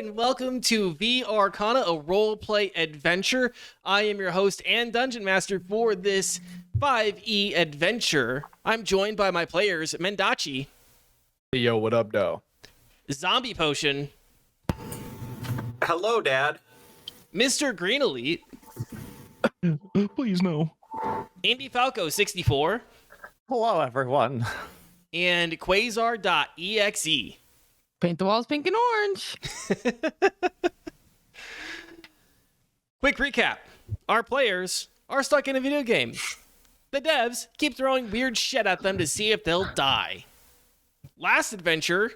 and welcome to VRCana, a roleplay adventure. I am your host and dungeon master for this 5e adventure. I'm joined by my players, Mendachi. Yo, what up, though? Zombie Potion. Hello, Dad. Mr. Green Elite. Please, no. Andy Falco 64. Hello, everyone. And Quasar.exe. Paint the walls pink and orange. Quick recap. Our players are stuck in a video game. The devs keep throwing weird shit at them to see if they'll die. Last adventure,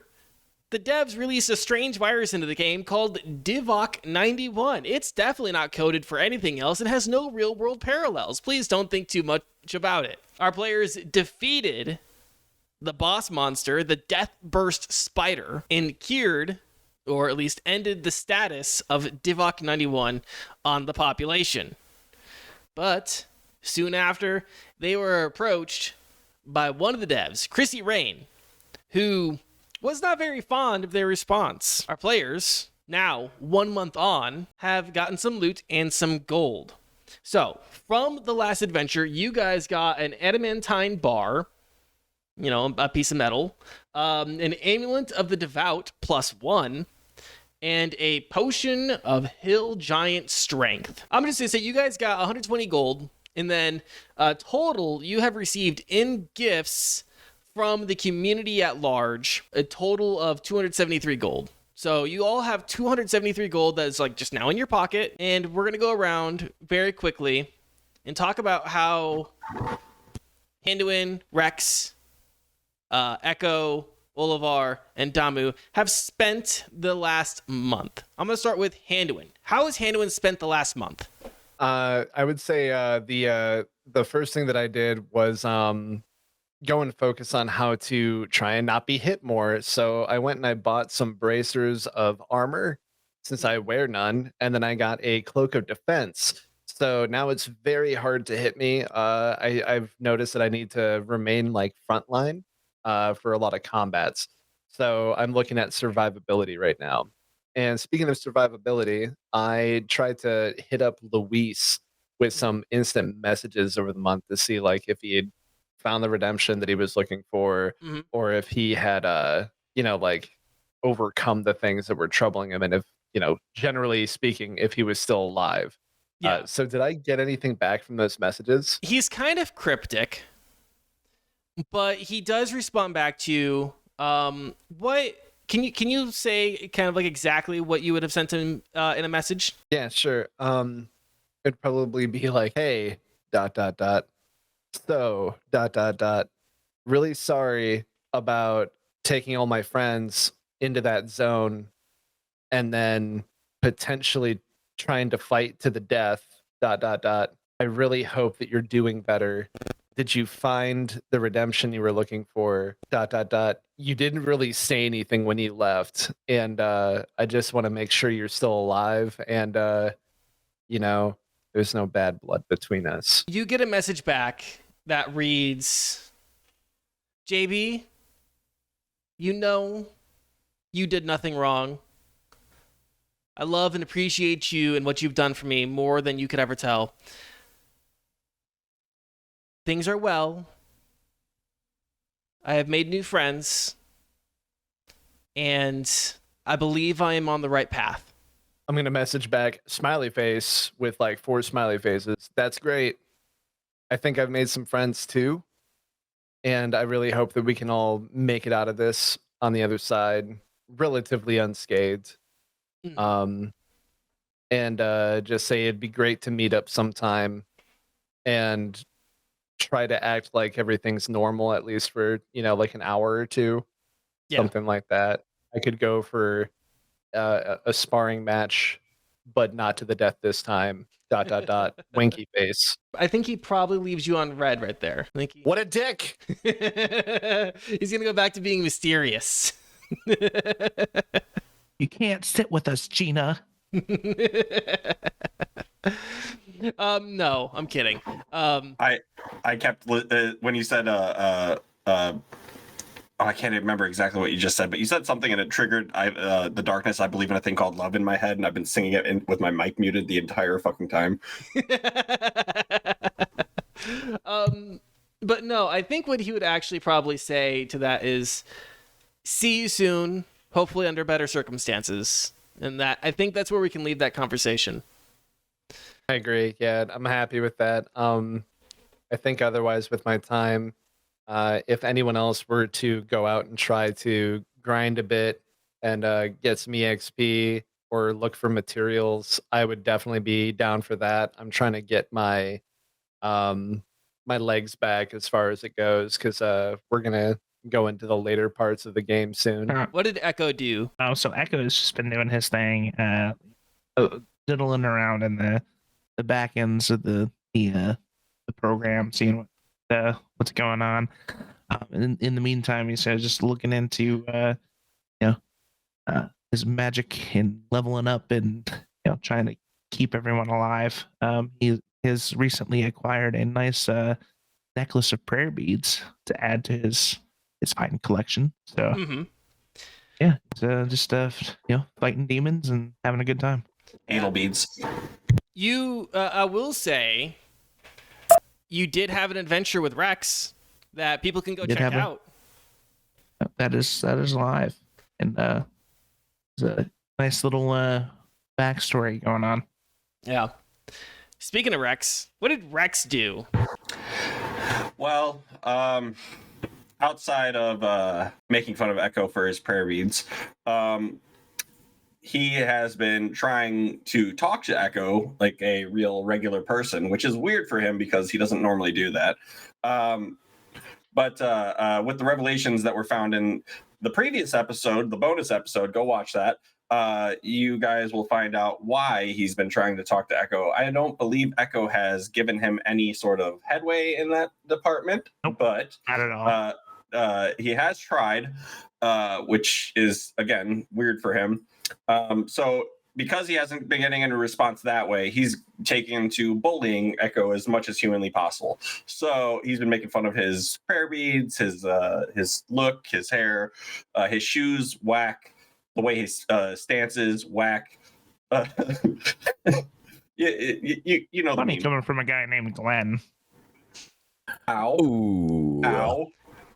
the devs released a strange virus into the game called Divock91. It's definitely not coded for anything else and has no real-world parallels. Please don't think too much about it. Our players defeated the boss monster, the Death Burst Spider, and cured, or at least ended the status of Divock91 on the population. But soon after, they were approached by one of the devs, Chrissy Rain, who was not very fond of their response. Our players, now 1 month on, have gotten some loot and some gold. So, from the last adventure, you guys got an adamantine bar, you know, a piece of metal, an amulet of the devout +1, and a potion of hill giant strength. I'm just gonna say you guys got 120 gold, and then total you have received in gifts from the community at large a total of 273 gold. So you all have 273 gold that is like just now in your pocket, and we're gonna go around very quickly and talk about how Handuin, Rex, Echo, Olivar, and Damu have spent the last month. I'm gonna start with Handuin. How has Handuin spent the last month? I would say the first thing that I did was go and focus on how to try and not be hit more. So I went and I bought some bracers of armor since I wear none, and then I got a cloak of defense. So now it's very hard to hit me. I've noticed that I need to remain like frontline for a lot of combats. So I'm looking at survivability right now. And speaking of survivability, I tried to hit up Luis with some instant messages over the month to see like if he had found the redemption that he was looking for, or if he had like overcome the things that were troubling him, and if, generally speaking, if he was still alive. Yeah. So did I get anything back from those messages? He's kind of cryptic, but he does respond back to you. What can you say kind of like exactly what you would have sent him in a message? Yeah, sure. It'd probably be like, hey, ... So ... Really sorry about taking all my friends into that zone and then potentially trying to fight to the death ... I really hope that you're doing better. Did you find the redemption you were looking for ... You didn't really say anything when you left, and I just want to make sure you're still alive, and there's no bad blood between us. You get a message back that reads, JB, you did nothing wrong. I love and appreciate you and what you've done for me more than you could ever tell. Things are well. I have made new friends, and I believe I am on the right path. I'm going to message back, smiley face, with like 4 smiley faces. That's great. I think I've made some friends too. And I really hope that we can all make it out of this on the other side relatively unscathed. And just say it'd be great to meet up sometime and try to act like everything's normal, at least for, like an hour or two. Yeah. Something like that. I could go for a sparring match, but not to the death this time. ... Winky face. I think he probably leaves you on red right there. What a dick! He's gonna go back to being mysterious. You can't sit with us, Gina. No, I'm kidding. I kept when you said I can't even remember exactly what you just said, but you said something and it triggered the darkness. I believe in a thing called love in my head, and I've been singing it with my mic muted the entire fucking time. But no, I think what he would actually probably say to that is, see you soon, hopefully under better circumstances. And that, I think that's where we can leave that conversation. I agree. Yeah, I'm happy with that. I think otherwise with my time, if anyone else were to go out and try to grind a bit and get some EXP or look for materials, I would definitely be down for that. I'm trying to get my my legs back as far as it goes, because we're gonna go into the later parts of the game soon. What did Echo do? Oh, so Echo has just been doing his thing, diddling around in the back ends of the program, seeing what's going on. In the meantime, he says just looking into his magic and leveling up, and trying to keep everyone alive. He has recently acquired a nice necklace of prayer beads to add to his fighting collection. So yeah, it's just fighting demons and having a good time. Anal beads. You, I will say, you did have an adventure with Rex that people can go check out. That is live, and there's a nice little backstory going on. Yeah. Speaking of Rex, what did Rex do? Well, outside of making fun of Echo for his prayer beads, he has been trying to talk to Echo like a real regular person, which is weird for him because he doesn't normally do that. But with the revelations that were found in the previous episode, the bonus episode, go watch that. You guys will find out why he's been trying to talk to Echo. I don't believe Echo has given him any sort of headway in that department, but I don't know. he has tried, which is, again, weird for him. So because he hasn't been getting any response that way, he's taken to bullying Echo as much as humanly possible. So he's been making fun of his prayer beads, his look, his hair, his shoes, whack. The way his stance is, whack. You know the Funny meme. coming from a guy named Glenn. Ow. Ooh. Ow.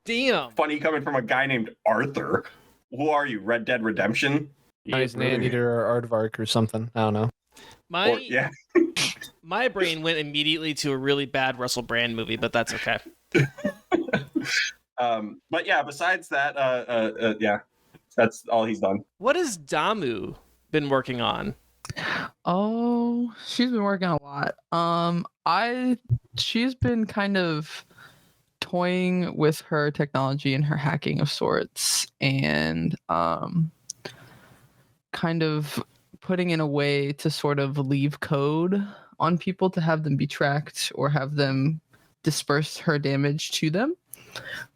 Damn. Funny coming from a guy named Arthur. Who are you, Red Dead Redemption? He's an anteater or aardvark or something. I don't know. My brain went immediately to a really bad Russell Brand movie, but that's okay. But yeah, besides that, yeah, that's all he's done. What has Damu been working on? Oh, she's been working a lot. She's been kind of toying with her technology and her hacking of sorts, and kind of putting in a way to sort of leave code on people to have them be tracked or have them disperse her damage to them.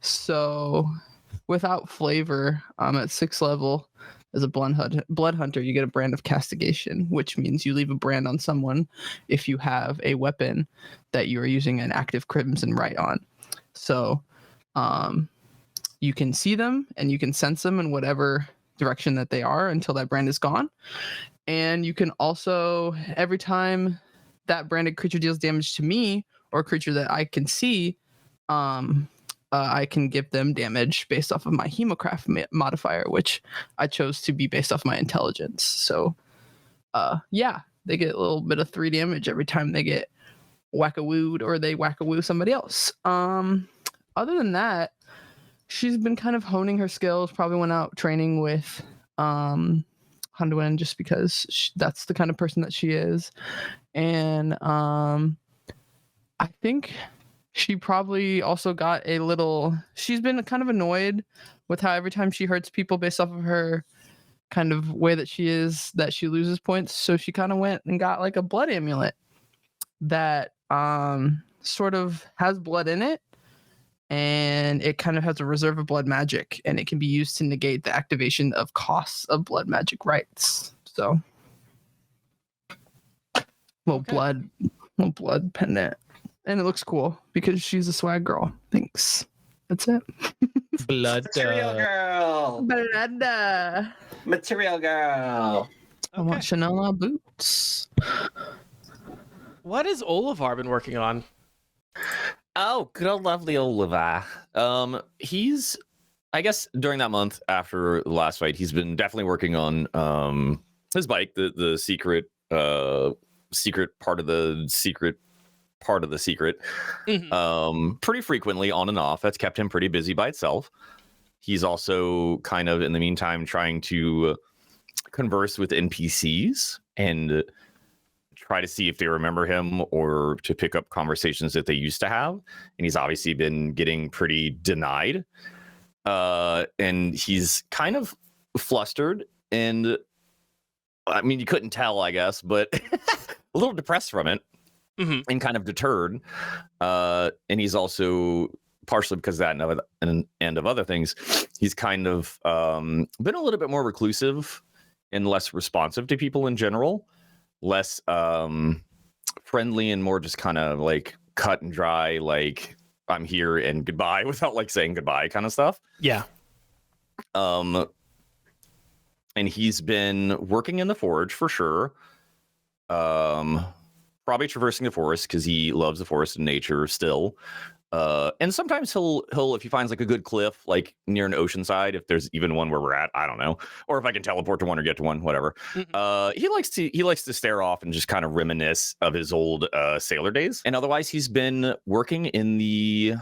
So without flavor, at 6th level as a blood hunter, you get a brand of castigation, which means you leave a brand on someone if you have a weapon that you are using an active crimson right on. So you can see them and you can sense them in whatever direction that they are until that brand is gone. And you can also, every time that branded creature deals damage to me or a creature that I can see, I can give them damage based off of my Hemocraft modifier, which I chose to be based off my intelligence. So yeah, they get a little bit of 3 damage every time they get whack-a-wooed or they whack-a-woo somebody else. Other than that, she's been kind of honing her skills, probably went out training with Hunduin just because that's the kind of person that she is. And I think she probably also got a little... She's been kind of annoyed with how every time she hurts people based off of her kind of way that she is, that she loses points. So she kind of went and got like a blood amulet that sort of has blood in it. And it kind of has a reserve of blood magic, and it can be used to negate the activation of costs of blood magic rights. So, little blood pendant, and it looks cool because she's a swag girl. Thanks. That's it. Blood. Material girl. Blada. Material girl. I want Chanel boots. What has Olivar been working on? Oh, good old lovely Oliver. He's, I guess, during that month after the last fight, he's been definitely working on his bike, the secret part of the secret. Pretty frequently on and off. That's kept him pretty busy by itself. He's also kind of in the meantime trying to converse with NPCs and try to see if they remember him or to pick up conversations that they used to have. And he's obviously been getting pretty denied. And he's kind of flustered, and I mean, you couldn't tell, I guess, but a little depressed from it and kind of deterred. And he's also, partially because of that and of other things, he's kind of been a little bit more reclusive and less responsive to people in general, less friendly and more just kind of like cut and dry, like I'm here and goodbye without like saying goodbye kind of stuff. Yeah. And he's been working in the forge for sure. Probably traversing the forest because he loves the forest and nature still. And sometimes he'll if he finds like a good cliff, like near an ocean side, if there's even one where we're at, I don't know, or if I can teleport to one or get to one, whatever. He likes to stare off and just kind of reminisce of his old sailor days. And otherwise, he's been working in the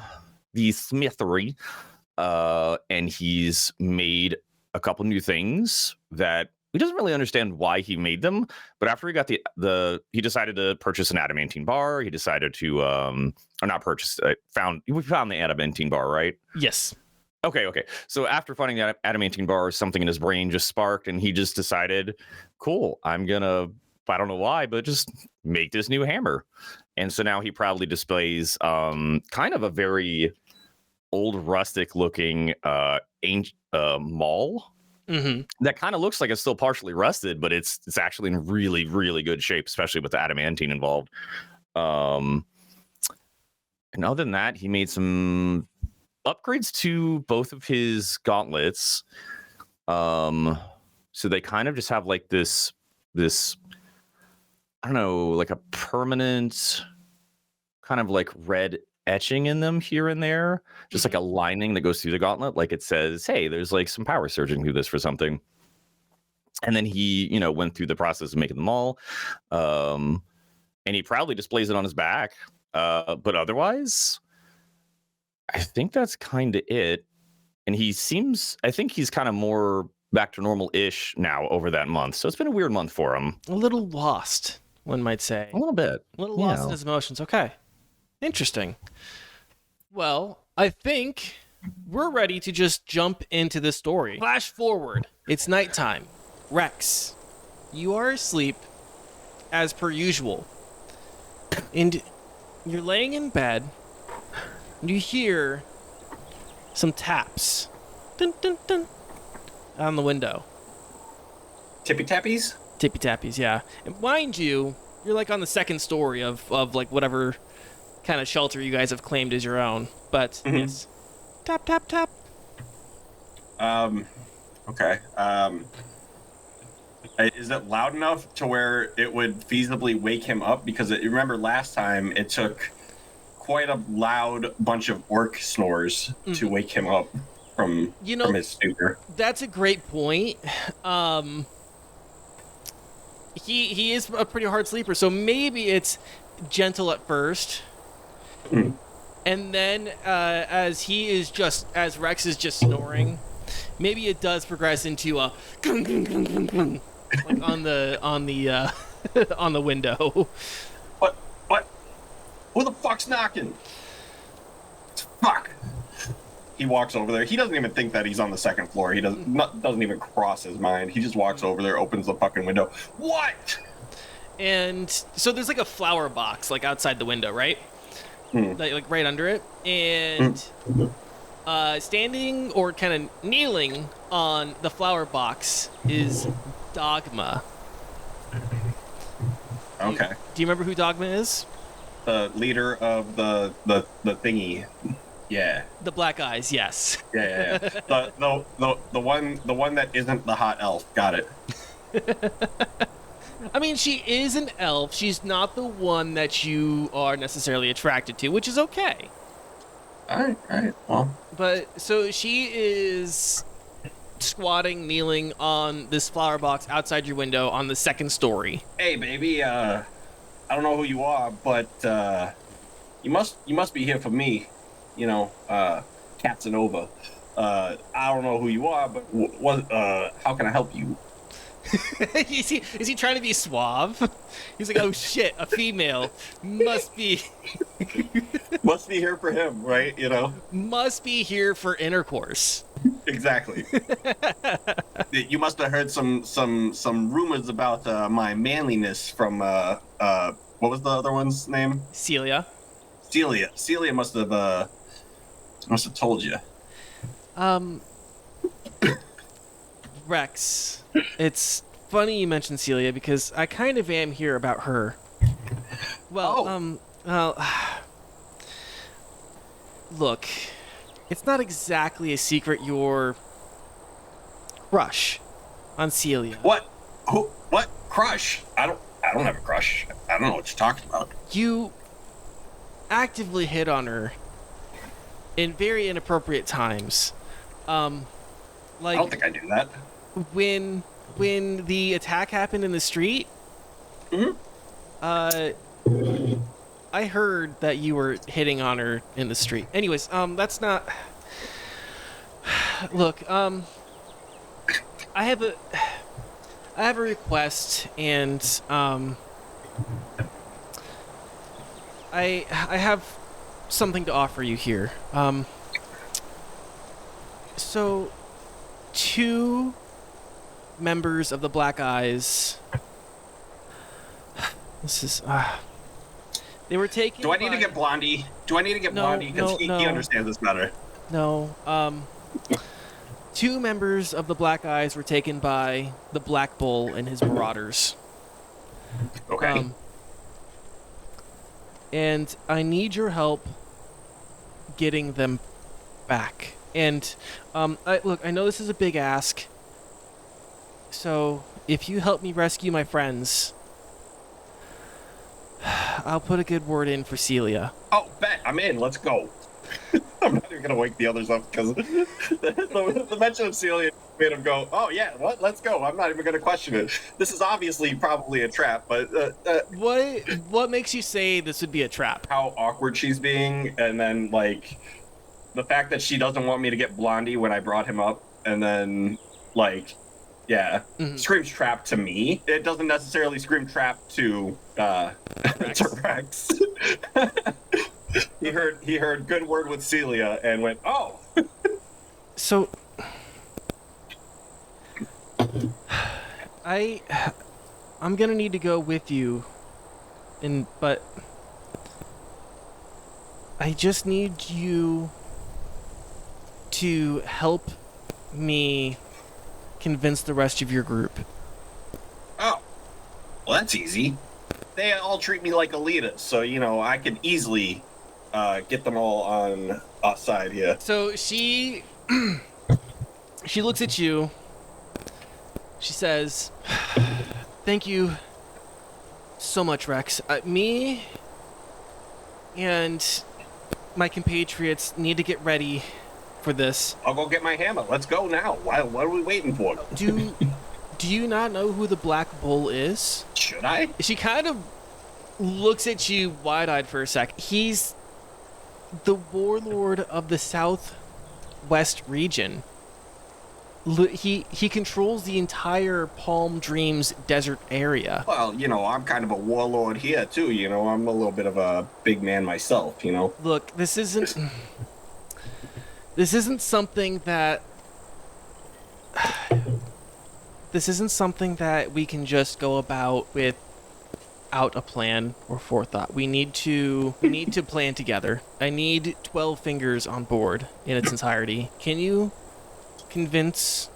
smithery, and he's made a couple new things that he doesn't really understand why he made them, but after he got he decided to purchase an adamantine bar. He decided to, or not purchase, we found the adamantine bar, right? Yes. Okay. So after finding that adamantine bar, something in his brain just sparked, and he just decided, cool, I'm gonna, I don't know why, but just make this new hammer. And so now he proudly displays kind of a very old rustic looking ancient maul. That kind of looks like it's still partially rusted, but it's actually in really, really good shape, especially with the adamantine involved. And other than that, he made some upgrades to both of his gauntlets. So they kind of just have like this I don't know, like a permanent kind of like red etching in them here and there, just like a lining that goes through the gauntlet, like it says, hey, there's like some power surging through this for something. And then he went through the process of making them all, and he proudly displays it on his back, but otherwise I think that's kind of it. And I think he's kind of more back to normal-ish now over that month, so it's been a weird month for him. A little lost, one might say. A little bit. A little lost in his emotions. Okay. Interesting. Well, I think we're ready to just jump into the story. Flash forward. It's nighttime. Rex, you are asleep as per usual. And you're laying in bed, and you hear some taps. Dun, dun, dun, on the window. Tippy tappies? Tippy tappies, yeah. And mind you, you're like on the second story of like whatever kind of shelter you guys have claimed as your own. But yes. Tap, tap, tap. Okay. Is it loud enough to where it would feasibly wake him up? Because remember last time it took quite a loud bunch of orc snores to wake him up from his stupor. That's a great point. He is a pretty hard sleeper, so maybe it's gentle at first. And then as Rex is just snoring, maybe it does progress into a like on the on the window. What? Who the fuck's knocking? Fuck. He walks over there. He doesn't even think that he's on the second floor. He doesn't even cross his mind. He just walks over there, opens the fucking window. What? And so there's like a flower box like outside the window, right? Like right under it, and standing or kind of kneeling on the flower box is Dogma. Okay. Do you remember who Dogma is? The leader of the thingy. Yeah. The black eyes, yes. Yeah. The one that isn't the hot elf. Got it. I mean, she is an elf. She's not the one that you are necessarily attracted to, which is okay. All right. Well, But so she is squatting, kneeling on this flower box outside your window on the second story. hey, baby. I don't know who you are, but you must be here for me. You know, Casanova. I don't know who you are, but how can I help you? is he trying to be suave? He's like, oh shit, a female must be Must be here for him, right? You know. must be here for intercourse. Exactly. You must have heard some rumors about my manliness from what was the other one's name? Celia. Celia. Celia must have told you. Rex, it's funny you mentioned Celia because I kind of am here about her. Well, look, it's not exactly a secret your crush on Celia. What? Who? What? Crush? I don't have a crush. I don't know what you're talking about. You actively hit on her in very inappropriate times. I don't think I do that. when the attack happened in the street, I heard that you were hitting on her in the street. Anyways, that's not. Look, I have a request, and I have something to offer you here. So, 2 members of the Black Eyes. This is. They were taken. Do I need to get Blondie? Blondie? Because he understands this better. No. 2 members of the Black Eyes were taken by the Black Bull and his marauders. Okay. And I need your help getting them back. And look, I know this is a big ask. So if you help me rescue my friends, I'll put a good word in for Celia. Oh, bet. I'm in. Let's go. I'm not even going to wake the others up because the mention of Celia made him go, oh, yeah, what? Let's go. I'm not even going to question it. This is obviously probably a trap, but... What makes you say this would be a trap? How awkward she's being, and then, like, the fact that she doesn't want me to get Blondie when I brought him up, and then, like... Yeah, screams trap to me. It doesn't necessarily scream trap to Rex. to Rex. He heard good word with Celia and went, oh. So I'm gonna need to go with you, but I just need you to help me convince the rest of your group. Oh, well, that's easy. They all treat me like elitists, so, you know, I could easily get them all on our side here. So she looks at you. She says, "Thank you so much, Rex. Me and my compatriots need to get ready for this. I'll go get my hammer. Let's go now. What are we waiting for? Do you not know who the Black Bull is?" Should I? She kind of looks at you wide-eyed for a sec. He's the warlord of the Southwest region. He controls the entire Palm Dreams desert area. Well, you know, I'm kind of a warlord here, too. You know, I'm a little bit of a big man myself, you know? Look, this isn't something that... This isn't something that we can just go about without a plan or forethought. We need to plan together. I need 12 fingers on board in its entirety. Can you convince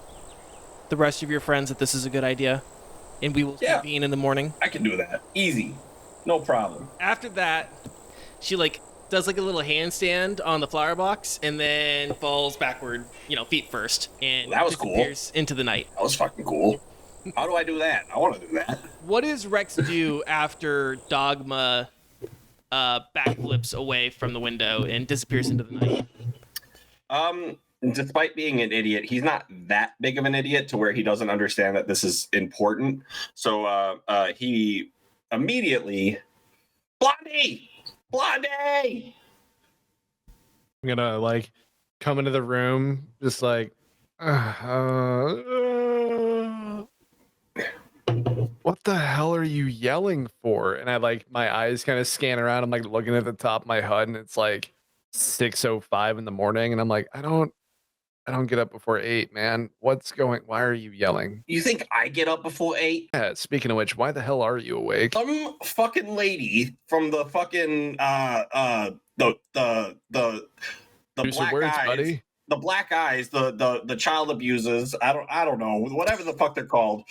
the rest of your friends that this is a good idea? And we will convene in the morning? I can do that. Easy. No problem. After that, she does like a little handstand on the flower box, and then falls backward, feet first, and That was cool. disappears into the night. That was fucking cool. How do I do that? I want to do that. What does Rex do after Dogma backflips away from the window and disappears into the night? Despite being an idiot, he's not that big of an idiot to where he doesn't understand that this is important. So he immediately, Blondie! I'm gonna like come into the room, just like, what the hell are you yelling for? And I like my eyes kind of scan around. I'm like looking at the top of my HUD, and it's like 6:05 in the morning, and I'm like, I don't get up before 8, man. Why are you yelling? You think I get up before 8? Yeah, speaking of which, why the hell are you awake? Some fucking lady from the fucking the Use some black words, eyes, buddy. the black eyes, the child abusers. I don't know, whatever the fuck they're called.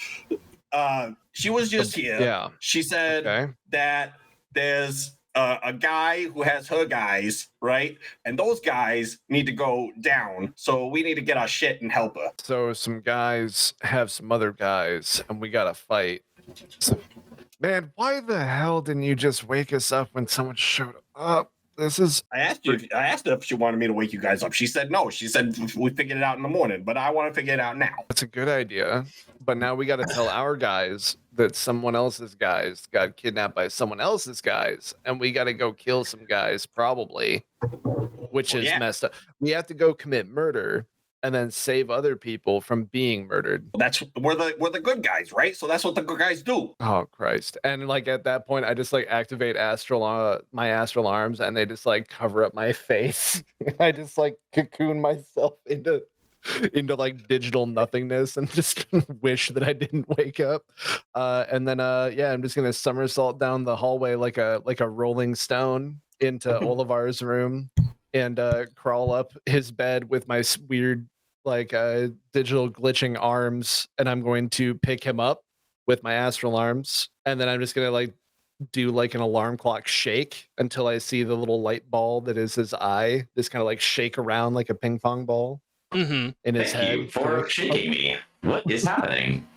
She was just here. Yeah. She said Okay. that there's a guy who has her guys, right? And those guys need to go down. So we need to get our shit and help her. So some guys have some other guys, and we gotta fight. So, man, why the hell didn't you just wake us up when someone showed up? This is I asked her if she wanted me to wake you guys up. She said no. She said we figured it out in the morning, but I want to figure it out now. that's a good idea. But now we gotta tell our guys that someone else's guys got kidnapped by someone else's guys, and we gotta go kill some guys, probably. Which is Yeah. messed up. We have to go commit murder and then save other people from being murdered. We're the good guys, right? So that's what the good guys do. Oh Christ! And like at that point, I just like activate my astral arms, and they just like cover up my face. I just like cocoon myself into like digital nothingness, and just wish that I didn't wake up. And then I'm just gonna somersault down the hallway like a rolling stone into Olivar's room, and crawl up his bed with my weird like digital glitching arms, and I'm going to pick him up with my astral arms, and then I'm just gonna like do like an alarm clock shake until I see the little light ball that is his eye just kind of like shake around like a ping pong ball Mm-hmm. in his Thank head. you for shaking me. What is happening?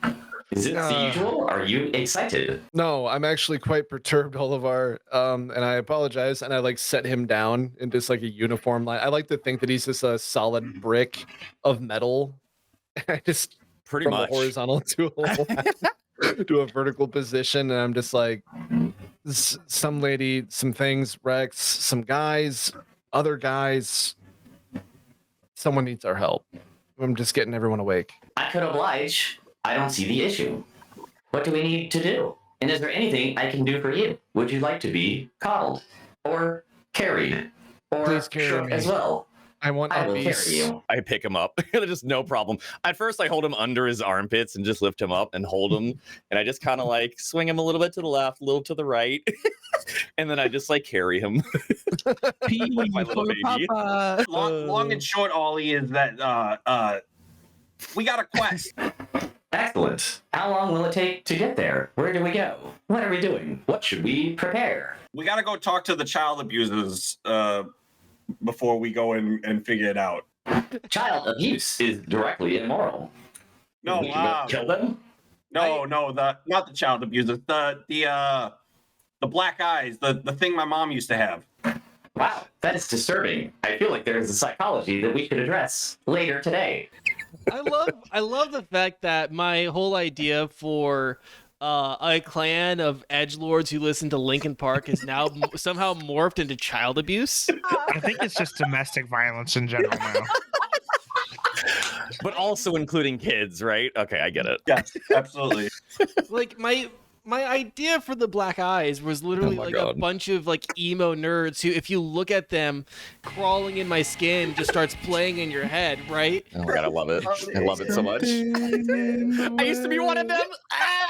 Is it the usual? Are you excited? No, I'm actually quite perturbed, Olivar. And I apologize. And I like set him down in just like a uniform line. I like to think that he's just a solid brick of metal. I just Pretty from much. a horizontal to a vertical position, and I'm just like some lady, some things, Rex, some guys, other guys. Someone needs our help. I'm just getting everyone awake. I could oblige. I don't see the issue. What do we need to do? And is there anything I can do for you? Would you like to be coddled? Or carried? Or Please carry shook me. as well? I want I a will piece. carry you. I pick him up. Just no problem. At first, I hold him under his armpits and just lift him up and hold him. And I just kind of like swing him a little bit to the left, a little to the right. And then I just like carry him. Pee Like my little for baby. Papa. Long and short, Ollie, is that we got a quest. Excellent. How long will it take to get there? Where do we go? What are we doing? What should we prepare? We got to go talk to the child abusers before we go and figure it out. Child abuse is directly immoral. No, We should go kill them? no, not the child abusers. The black eyes. The thing my mom used to have. Wow, that is disturbing. I feel like there is a psychology that we could address later today. I love the fact that my whole idea for a clan of edgelords who listen to Linkin Park is now somehow morphed into child abuse. I think it's just domestic violence in general now. But also including kids, right? Okay, I get it. Yes, absolutely. Like my idea for the black eyes was literally Oh my like God. a bunch of like emo nerds who, if you look at them crawling in my skin, just starts playing in your head, right? Oh my God, I love it. I love it so much. I used to be one of them. Ah!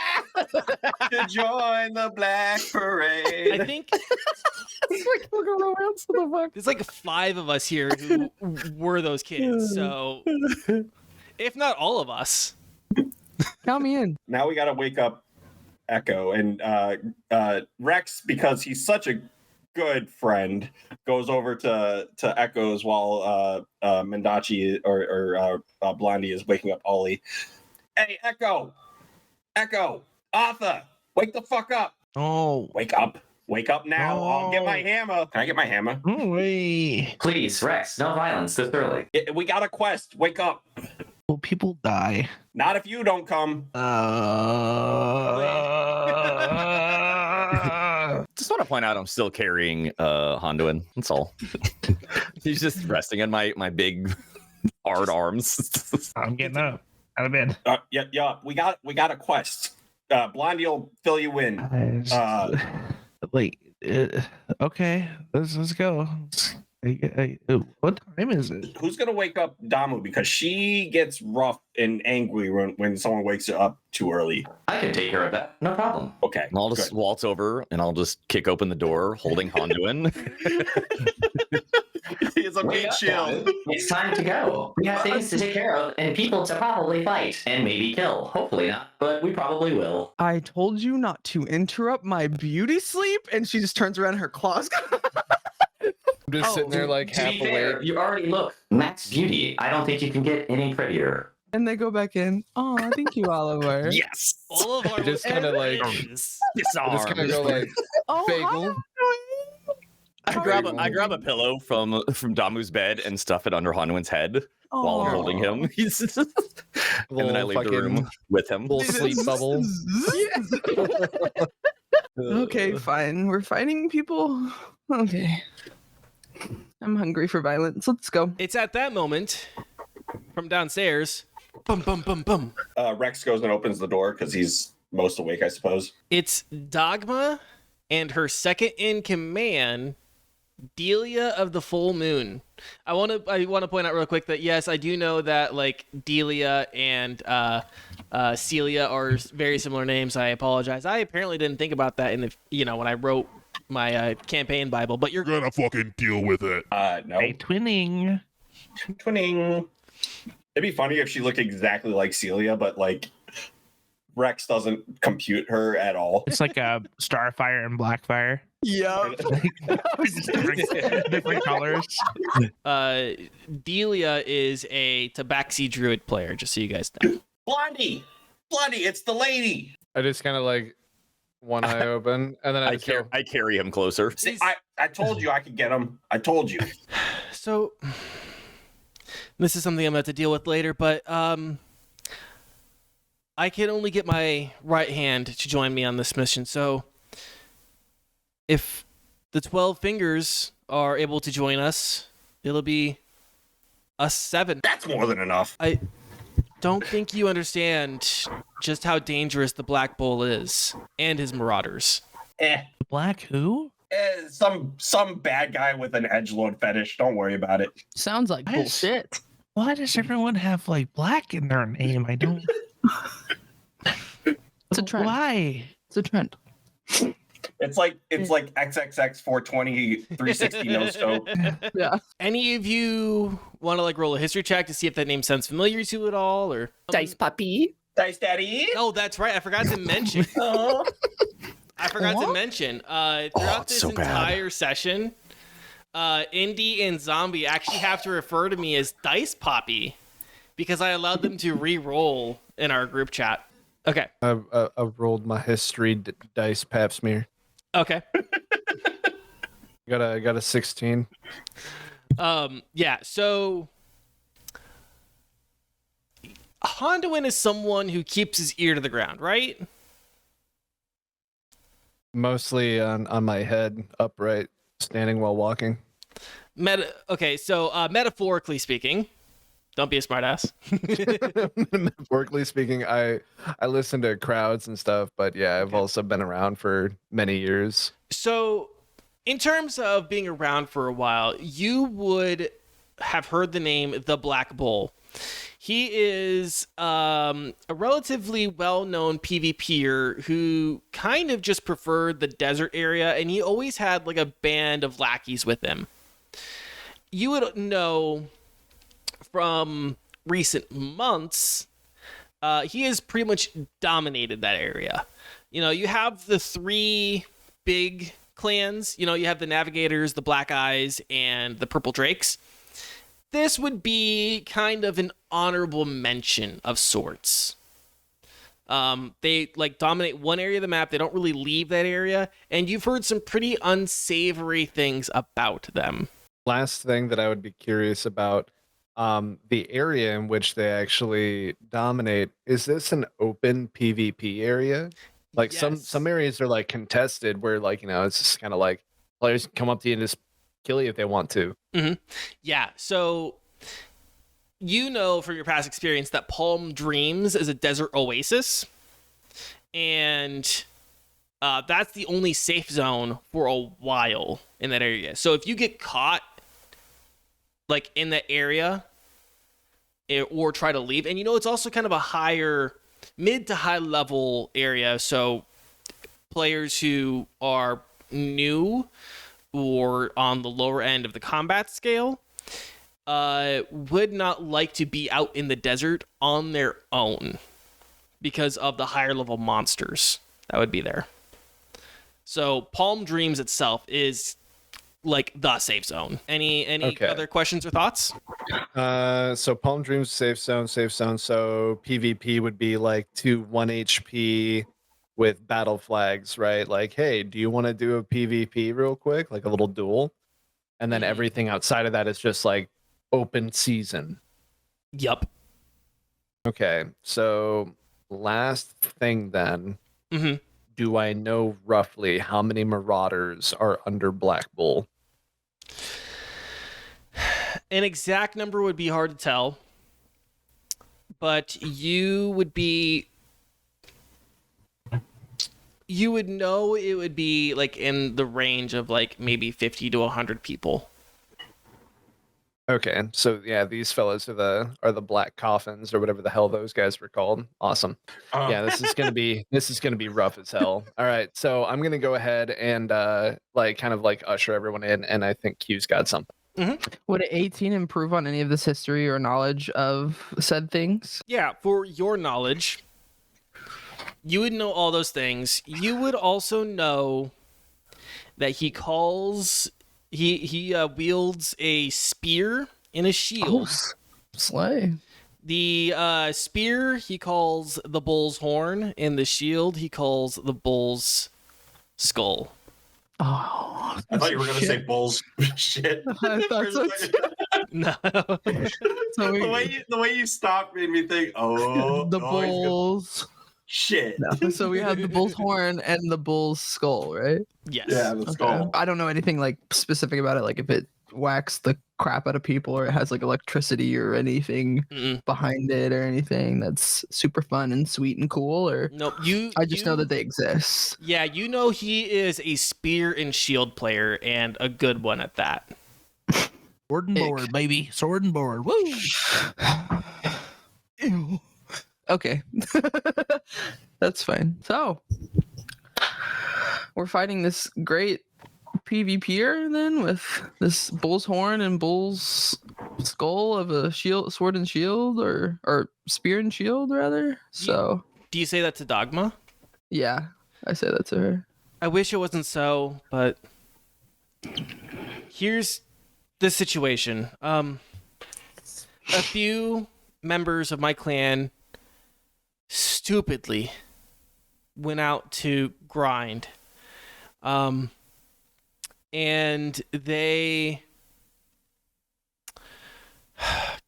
To join the Black Parade. I think there's like 5 of us here who were those kids, so if not all of us. Count me in. Now we got to wake up Echo and Rex, because he's such a good friend, goes over to Echoes while Mendachi or Blondie is waking up Ollie. Hey, Echo, Arthur, wake the fuck up! Oh, Wake up now! I'll get my hammer. Can I get my hammer? wait. Please, Rex, no violence this early. We got a quest. Wake up! Will people die? Not if you don't come. Just want to point out I'm still carrying Honduin. That's all. He's just resting on my big hard arms. I'm getting up out of bed. Yeah. We got a quest. Blondie will fill you in. Okay, let's go. What time is it? Who's gonna wake up Damu, because she gets rough and angry when someone wakes her up too early? I can take care of that. No problem. Okay. And I'll just good. waltz over and I'll just kick open the door holding Honduin. It's a big chill. It's time to go. We have things to take care of and people to probably fight and maybe kill. Hopefully not, but we probably will. I told you not to interrupt my beauty sleep, and she just turns around, her claws. I'm just sitting there like To half be fair, awake. you already look max beauty. I don't think you can get any prettier. And they go back in. Oh, thank you, Oliver. Yes. All of our Just kinda like- listeners. I just kind of go like, Oh, bagel. I grab a pillow from Damu's bed and stuff it under Honduin's head while I'm holding him. And then I leave the room with him. Little sleep bubble. Okay, fine. We're fighting people. Okay. I'm hungry for violence. Let's go. It's at that moment from downstairs. Bum bum bum bum. Rex goes and opens the door because he's most awake, I suppose. It's Dogma and her second in command, Delia of the Full Moon. I want to point out real quick that yes, I do know that like Delia and Celia are very similar names. I apologize. I apparently didn't think about that in the when I wrote my campaign Bible. But you're Gonna fucking deal with it. No. Hey, twinning. Twinning. It'd be funny if she looked exactly like Celia, but like Rex doesn't compute her at all. It's like a Starfire and Blackfire. Yeah. different colors. Delia is a Tabaxi Druid player, just so you guys know. Blondie, it's the lady. I just kind of like one eye open, and then I just go, I carry him closer. See, I told you I could get him. I told you. So this is something I'm going to have to deal with later, but I can only get my right hand to join me on this mission. So if the 12 fingers are able to join us, it'll be us 7. That's more than enough. I don't think you understand just how dangerous the Black Bull is and his marauders. Black who? Some bad guy with an edgelord fetish. Don't worry about it. Sounds like Nice. bullshit. Why does everyone have like black in their name? I don't. It's a trend. Why? It's a trend. It's like XXX 420 360 no scope. Yeah. Any of you want to like roll a history check to see if that name sounds familiar to you at all, or Dice puppy. Dice Daddy. Oh, that's right. I forgot to mention. I forgot to mention. Throughout it's this so bad. entire session, Indy and Zombie actually have to refer to me as Dice Poppy because I allowed them to re-roll in our group chat. Okay. I've rolled my history dice pap smear. Okay. Got a 16. Yeah. So Honduin is someone who keeps his ear to the ground, right? Mostly on my head, upright, standing while walking. Okay, so metaphorically speaking, don't be a smartass. Metaphorically speaking, I listen to crowds and stuff, but yeah, I've also been around for many years. So, in terms of being around for a while, you would have heard the name the Black Bull. He is a relatively well-known PvPer who kind of just preferred the desert area, and he always had like a band of lackeys with him. You would know from recent months, he has pretty much dominated that area. You know, you have the 3 big clans, you have the Navigators, the Black Eyes, and the Purple Drakes. This would be kind of an honorable mention of sorts. They dominate one area of the map. They don't really leave that area, and you've heard some pretty unsavory things about them. Last thing that I would be curious about, the area in which they actually dominate, is this an open PvP area? Like Yes. some areas are contested where it's just kind of players can come up to you and just kill you if they want to. Yeah, so from your past experience that Palm Dreams is a desert oasis, and that's the only safe zone for a while in that area. So if you get caught in that area or try to leave, and it's also kind of a mid to high level area, so players who are new or on the lower end of the combat scale would not like to be out in the desert on their own because of the higher level monsters that would be there. So Palm Dreams itself is the safe zone. Any Okay. other questions or thoughts? So Palm Dreams safe zone. So PvP would be 2 1 HP with battle flags, right? Hey, do you want to do a PvP real quick, a little duel? And then everything outside of that is just open season. Yup. Okay, so last thing then, Mm-hmm. do I know roughly how many Marauders are under Black Bull? An exact number would be hard to tell, but you would know it would be in the range of maybe 50 to 100 people. Okay, so yeah, these fellas are the Black Coffins or whatever the hell those guys were called. Awesome. Yeah, this is gonna be rough as hell. All right, so I'm gonna go ahead and usher everyone in, and I think Q's got something. Would 18 improve on any of this history or knowledge of said things? Yeah, for your knowledge, you would know all those things. You would also know that he wields a spear and a shield. Slay. The spear he calls the bull's horn, and the shield he calls the bull's skull. Oh, I thought you were gonna say bulls shit. I thought so too. No. So The way you stopped made me think, the he's gonna- bulls. shit. No, so we have the bull's horn and the bull's skull, right? Yes. Yeah, the skull. I don't know anything specific about it, if it whacks the crap out of people or it has electricity or anything Mm-mm. behind it or anything that's super fun and sweet and cool, or Nope. I just know that they exist. Yeah, he is a spear and shield player, and a good one at that. Sword and Ick. board, baby. Sword and board. Woo! Ew. Okay. That's fine. So we're fighting this great PvPer then with this bull's horn and bull's skull of a sword and shield, or spear and shield rather. So Do you say that to Dogma? yeah, I say that to her. I wish it wasn't so, but here's the situation. A few members of my clan stupidly went out to grind. And they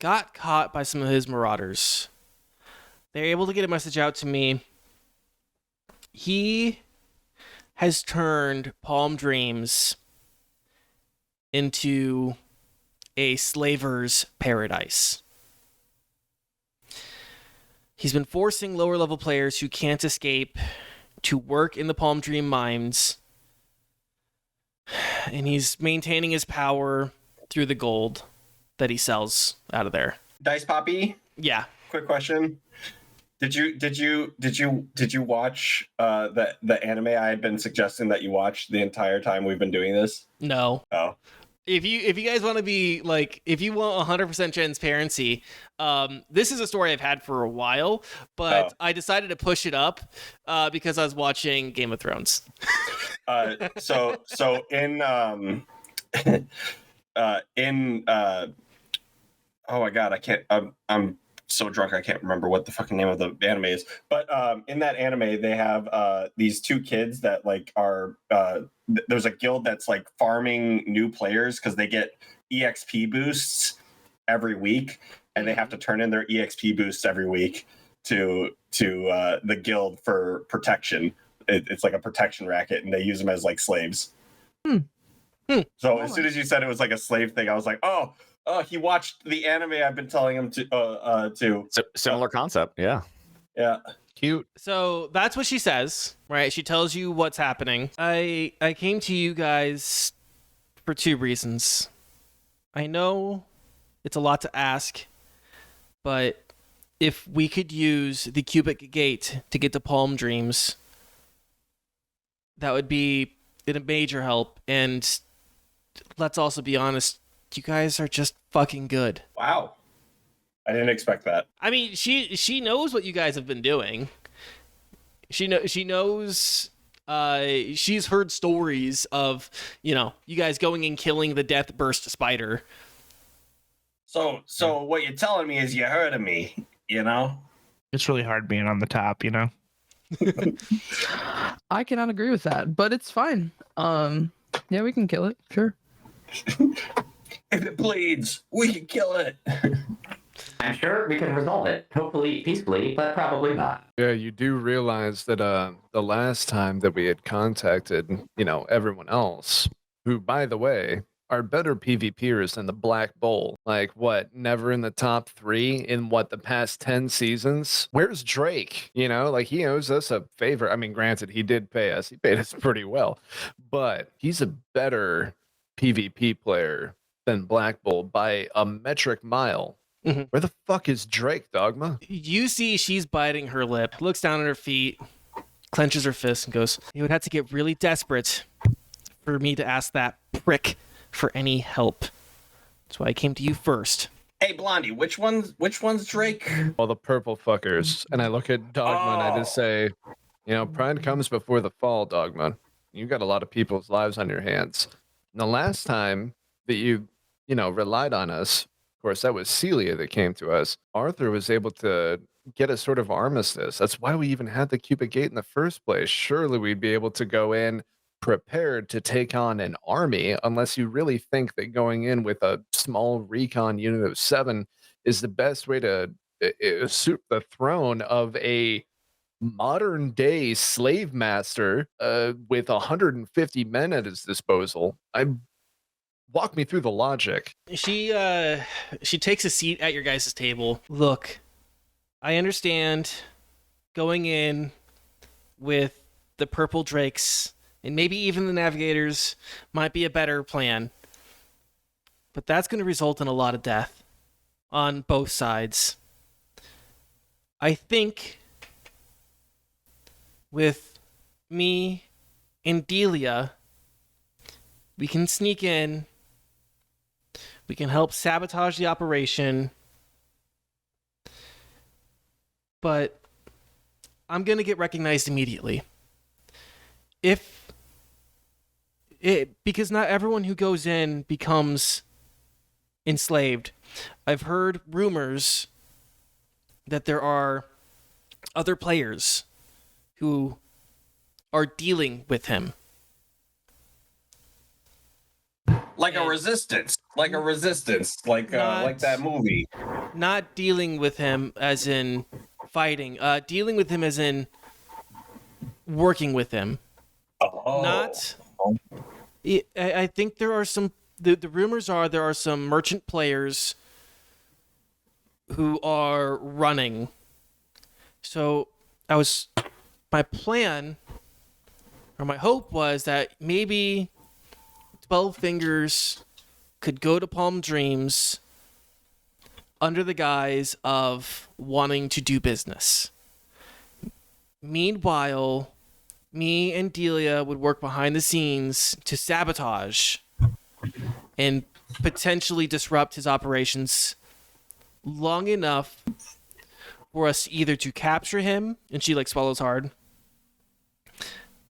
got caught by some of his marauders. They're able to get a message out to me. He has turned Palm Dreams into a slaver's paradise. He's been forcing lower level players who can't escape to work in the Palm Dream mines, and he's maintaining his power through the gold that he sells out of there. Dice Poppy, Yeah. quick question. Did you watch the anime I had been suggesting that you watch the entire time we've been doing this? No. Oh. If you guys want to be if you want 100% transparency, this is a story I've had for a while, but I decided to push it up because I was watching Game of Thrones. So in oh my god, I can't. I'm so drunk I can't remember what the fucking name of the anime is. But in that anime, they have these two kids that like are there's a guild that's like farming new players because they get EXP boosts every week, and they have to turn in their EXP boosts every week to the guild for protection. It's like a protection racket, and they use them as like slaves. So as soon as you said it was like a slave thing, I was like, oh, he watched the anime I've been telling him to. Similar concept, yeah. Yeah. Cute. So that's what she says, right? She tells you what's happening. I came to you guys for two reasons. I know it's a lot to ask, but if we could use the cubic gate to get to Palm Dreams, that would be a major help. And let's also be honest, you guys are just fucking good. Wow. I didn't expect that. I mean, she knows what you guys have been doing. She knows. She's heard stories of, you guys going and killing the Death Burst spider. So what you're telling me is you heard of me, It's really hard being on the top, I cannot agree with that, but it's fine. Yeah, we can kill it. Sure. If it bleeds, we can kill it. I'm sure we can resolve it, hopefully peacefully, but probably not. Yeah, you do realize that the last time that we had contacted, everyone else, who, by the way, are better PvPers than the Black Bull. Like, what, never in the top 3 in, the past 10 seasons? Where's Drake? He owes us a favor. I mean, granted, he did pay us. He paid us pretty well. But he's a better PvP player than Black Bull by a metric mile. Mhm. Where the fuck is Drake, Dogma? You see she's biting her lip, looks down at her feet, clenches her fist, and goes, "You would have to get really desperate for me to ask that prick for any help. That's why I came to you first." Hey, Blondie, which one's Drake? All the purple fuckers. And I look at Dogma and I just say, pride comes before the fall, Dogma. You got a lot of people's lives on your hands. And the last time that you relied on us, of course, that was Celia that came to us. Arthur was able to get a sort of armistice. That's why we even had the Cubic Gate in the first place. Surely we'd be able to go in prepared to take on an army, unless you really think that going in with a small recon unit of 7 is the best way to usurp the throne of a modern day slave master with 150 men at his disposal. Walk me through the logic. She takes a seat at your guys' table. Look, I understand going in with the purple drakes and maybe even the navigators might be a better plan. But that's going to result in a lot of death on both sides. I think with me and Delia, we can sneak in. We can help sabotage the operation. But I'm going to get recognized immediately. Because not everyone who goes in becomes enslaved. I've heard rumors that there are other players who are dealing with him. Like a resistance, like that movie. Not dealing with him as in fighting. Dealing with him as in working with him. Oh. Not. I think there are some. The rumors are there are some merchant players who are running. So my plan, or my hope was that maybe 12 Fingers could go to Palm Dreams under the guise of wanting to do business. Meanwhile, me and Delia would work behind the scenes to sabotage and potentially disrupt his operations long enough for us either to capture him, and she swallows hard,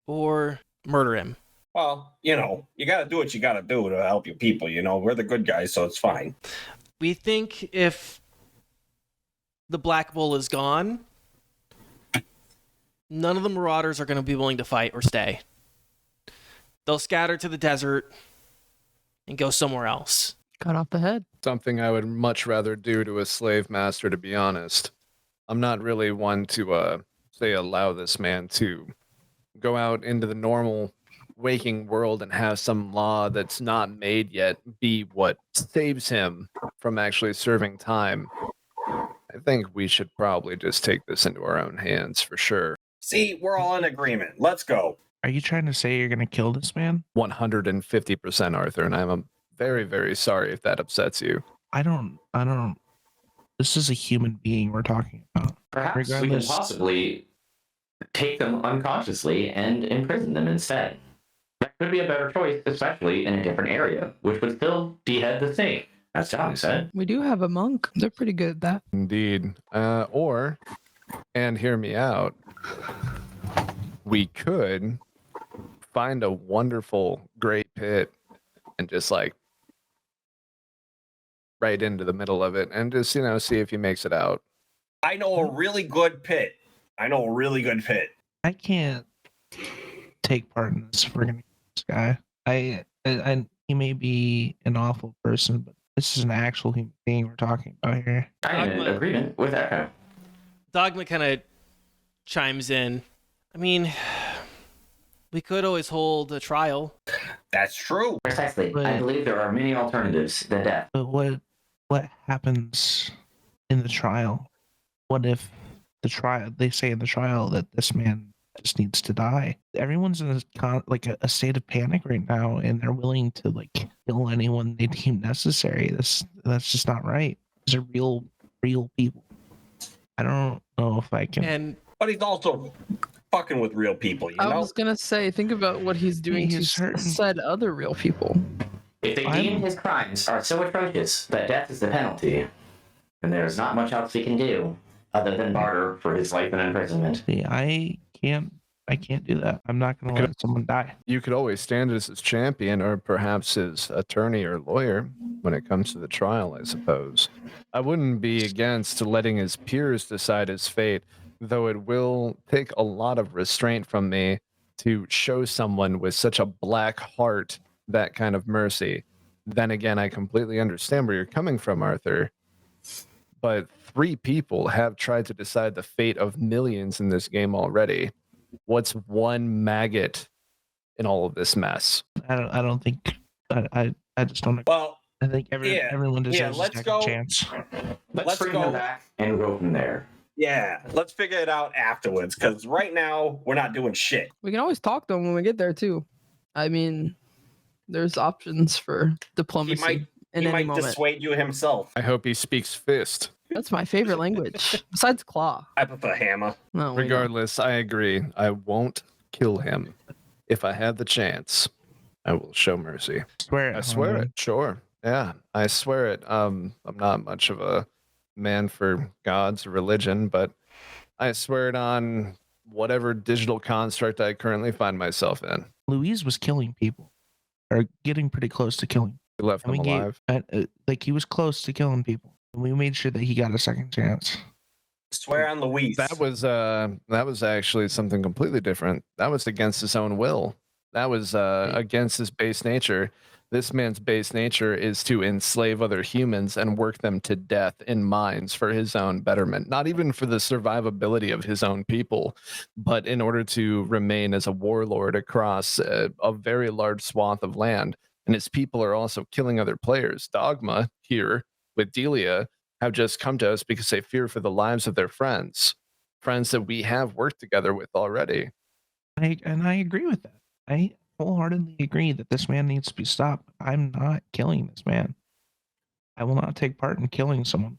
or murder him. Well, you got to do what you got to do to help your people. We're the good guys, so it's fine. We think if the Black Bull is gone, none of the Marauders are going to be willing to fight or stay. They'll scatter to the desert and go somewhere else. Cut off the head. Something I would much rather do to a slave master, to be honest. I'm not really one to, say, allow this man to go out into the normal waking world and have some law that's not made yet be what saves him from actually serving time. I think we should probably just take this into our own hands for sure. See, we're all in agreement. Let's go. Are you trying to say you're going to kill this man? 150%, Arthur, and I'm very, very sorry if that upsets you. I don't. This is a human being we're talking about. Perhaps we can Regardless- possibly take them unconsciously and imprison them instead. That could be a better choice, especially in a different area, which would still behead the snake, as Johnny said. We do have a monk. They're pretty good at that. Indeed. And hear me out, we could find a wonderful great pit and just like right into the middle of it and just, see if he makes it out. I know a really good pit. I can't take part in this if we're going to kill this guy. I he may be an awful person, but this is an actual human being we're talking about here. I'm in Dogma. agreement with that. Dogma kind of chimes in. I mean, we could always hold a trial. That's true. Precisely. I But- believe there are many alternatives than death. But what happens in the trial? What if they say in the trial that this man just needs to die? Everyone's in a state of panic right now, and they're willing to kill anyone they deem necessary. That's just not right. These are real people. I don't know if I can. And But he's also fucking with real people, I was gonna say, think about what he's doing to He's hurting. said other real people. If they deem his crimes are so atrocious that death is the penalty, then there's not much else we can do other than barter for his life in imprisonment. See, I can't do that. I'm not going to let someone die. You could always stand as his champion or perhaps his attorney or lawyer when it comes to the trial, I suppose. I wouldn't be against letting his peers decide his fate, though it will take a lot of restraint from me to show someone with such a black heart that kind of mercy. Then again, I completely understand where you're coming from, Arthur. But 3 people have tried to decide the fate of millions in this game already. What's one maggot in all of this mess? I don't think. I just don't. Well, I think everyone deserves a let's second go. chance. Let's bring them back and go from there. yeah, let's figure it out afterwards, because right now we're not doing shit. We can always talk to him when we get there too. I mean, there's options for diplomacy might- in He any might moment. dissuade you himself. I hope he speaks fist. That's my favorite language, besides claw. I prefer hammer. No, we don't. Regardless, I agree. I won't kill him. If I have the chance, I will show mercy. Swear it. I swear homie. it. Sure. Yeah, I swear it. I'm not much of a man for gods or religion, but I swear it on whatever digital construct I currently find myself in. Louise was killing people, or getting pretty close to killing. We left And them we alive. he was close to killing people. And we made sure that he got a second chance. Swear on Louise. That was actually something completely different. That was against his own will. That was against his base nature. This man's base nature is to enslave other humans and work them to death in mines for his own betterment, not even for the survivability of his own people, but in order to remain as a warlord across a very large swath of land. And his people are also killing other players. Dogma here with Delia have just come to us because they fear for the lives of their friends that we have worked together with already. I agree with that. I wholeheartedly agree that this man needs to be stopped. I'm not killing this man. I will not take part in killing someone.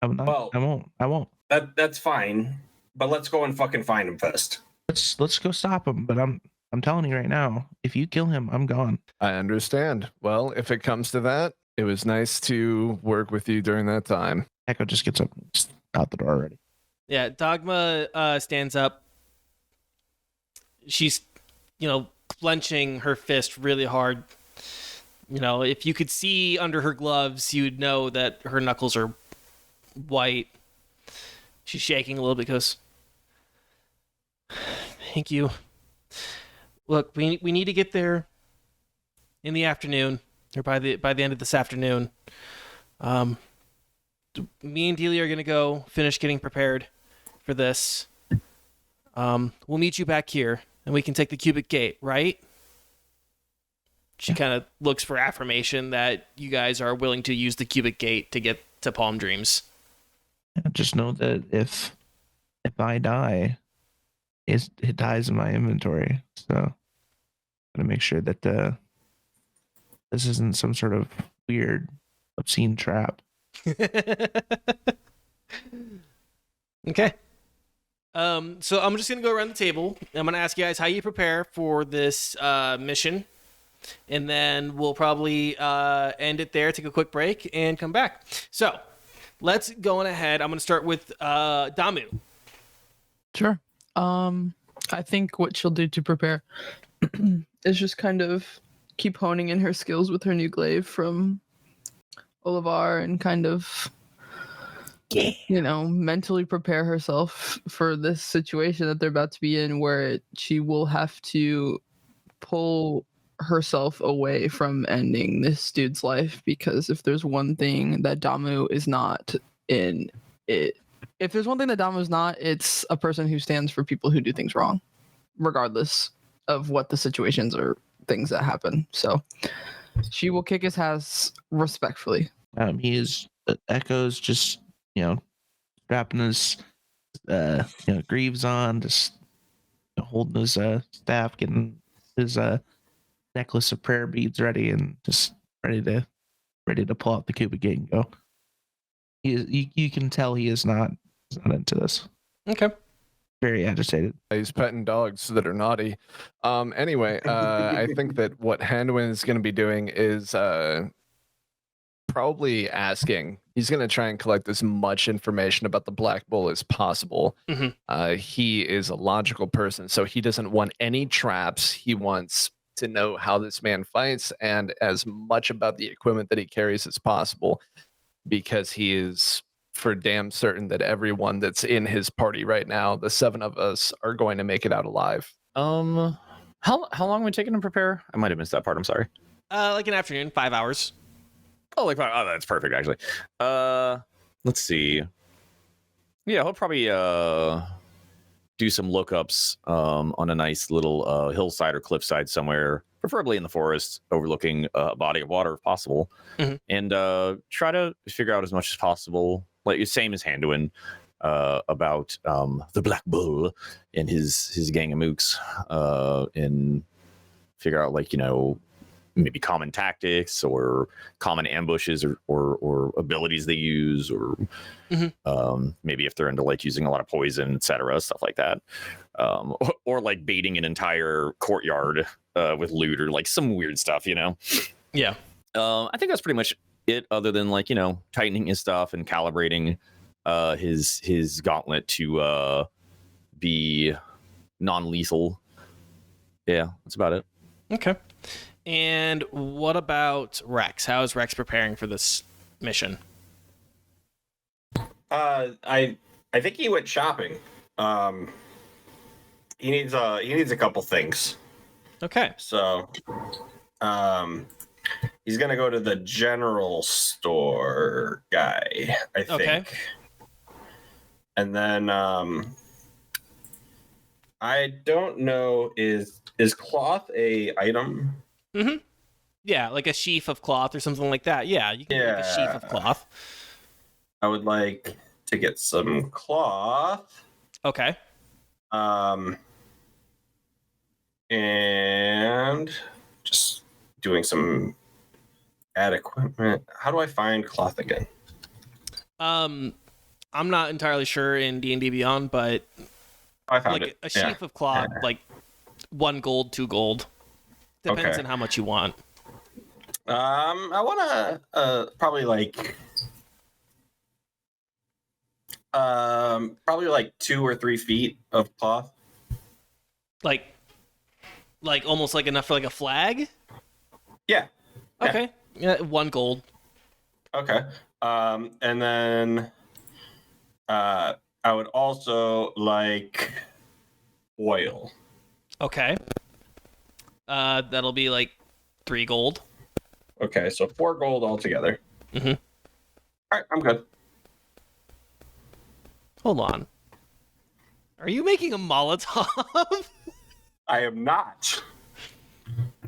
I will not. Well- I won't. That's fine, but let's go and fucking find him first. Let's go stop him. But I'm telling you right now, if you kill him, I'm gone. I understand. Well, if it comes to that, it was nice to work with you during that time. Echo just gets up and is out the door already. yeah, Dogma stands up. She's, clenching her fist really hard. You know, if you could see under her gloves, you'd know that her knuckles are white. She's shaking a little bit, goes, thank you. Look, we need to get there in the afternoon, or by the end of this afternoon. Me and Delia are gonna go finish getting prepared for this. We'll meet you back here, and we can take the cubic gate, right? She kind of looks for affirmation that you guys are willing to use the cubic gate to get to Palm Dreams. Just know that if I die, it dies in my inventory. So gotta make sure that this isn't some sort of weird, obscene trap. Okay. So I'm just gonna go around the table. I'm gonna ask you guys how you prepare for this mission, and then we'll probably end it there, take a quick break, and come back. So let's go on ahead. I'm gonna start with Damu. Sure. I think what she'll do to prepare is just kind of keep honing in her skills with her new glaive from Olivar and kind of, you know, mentally prepare herself for this situation that they're about to be in, where she will have to pull herself away from ending this dude's life. Because if there's one thing that Damu is not in it, if there's one thing that Damu is not, it's a person who stands for people who do things wrong, regardless of what the situations or things that happen. So she will kick his ass respectfully. He is Echo's just, you know, strapping his greaves on, just holding his staff, getting his necklace of prayer beads ready, and just ready to pull out the cubic gate and go. You can tell he's not into this. Okay. Very agitated. He's petting dogs that are naughty. Anyway, I think that what Handwin is going to be doing is probably asking. He's going to try and collect as much information about the Black Bull as possible. Mm-hmm. He is a logical person, so he doesn't want any traps. He wants to know how this man fights and as much about the equipment that he carries as possible, because he is for damn certain that everyone that's in his party right now, the 7 of us, are going to make it out alive. How long would it take to prepare? I might have missed that part. I'm sorry. Like an afternoon, 5 hours. Oh, that's perfect actually. Let's see. Yeah, he'll probably do some lookups on a nice little hillside or cliffside somewhere, preferably in the forest, overlooking a body of water if possible, and try to figure out as much as possible, like same as Handuin, about the Black Bull and his gang of mooks, and figure out, like, you know, maybe common tactics or common ambushes or abilities they use, or maybe if they're into like using a lot of poison, etc., stuff like that, or like baiting an entire courtyard with loot, or like some weird stuff, you know. Yeah. I think that's pretty much it, other than, like, you know, tightening his stuff and calibrating his gauntlet to be non-lethal. Yeah, that's about it. Okay. And what about Rex? How is Rex preparing for this mission? I think he went shopping. He needs a couple things. Okay. So, he's gonna go to the general store guy, I think. Okay. And then I don't know, is cloth a item? Mm-hmm. Yeah, like a sheaf of cloth or something like that. Yeah, you can make a sheaf of cloth. I would like to get some cloth. Okay. And just doing some ad equipment. How do I find cloth again? I'm not entirely sure in D&D Beyond, but I found like it. a sheaf of cloth, like 1 gold, 2 gold. Depends on how much you want. I want to probably like 2 or 3 feet of cloth. Like Like almost like enough for like a flag? Yeah. Yeah. Okay. Yeah, 1 gold. Okay. And then I would also like oil. Okay. That'll be like 3 gold. Okay, so 4 gold altogether. Mm-hmm. All right, I'm good. Hold on. Are you making a Molotov? I am not.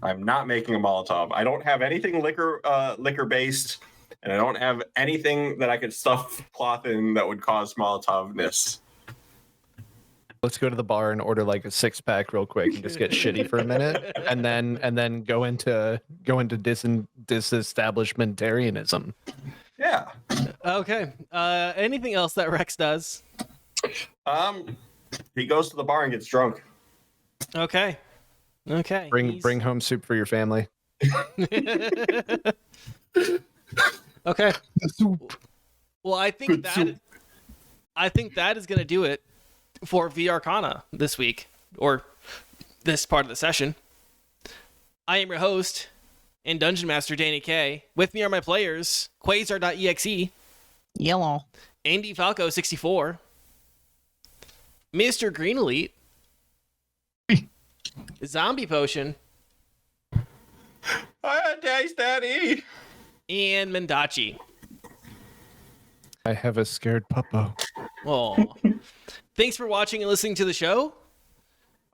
I'm not making a Molotov. I don't have anything liquor based, and I don't have anything that I could stuff cloth in that would cause Molotovness. Let's go to the bar and order like a 6-pack real quick and just get shitty for a minute, and then go into disestablishmentarianism. Yeah. Okay. Anything else that Rex does? He goes to the bar and gets drunk. Okay. Okay. Bring home soup for your family. Okay. Soup. Well, I think that is going to do it for VRCana this week, or this part of the session. I am your host and Dungeon Master Danny K. With me are my players, Quasar.exe, Yellow. Andy Falco 64, Mr. Green Elite, Zombie Potion, Taste Daddy. and Mendachi. I have a scared puppo. Oh. Thanks for watching and listening to the show.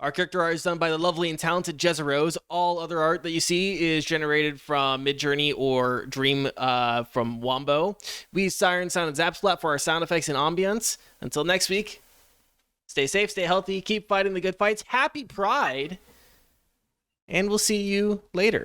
Our character art is done by the lovely and talented Jezza Rose. All other art that you see is generated from Midjourney or Dream from Wombo. We use Siren Sound and Zapsplat for our sound effects and ambience. Until next week, stay safe, stay healthy, keep fighting the good fights. Happy Pride! And we'll see you later.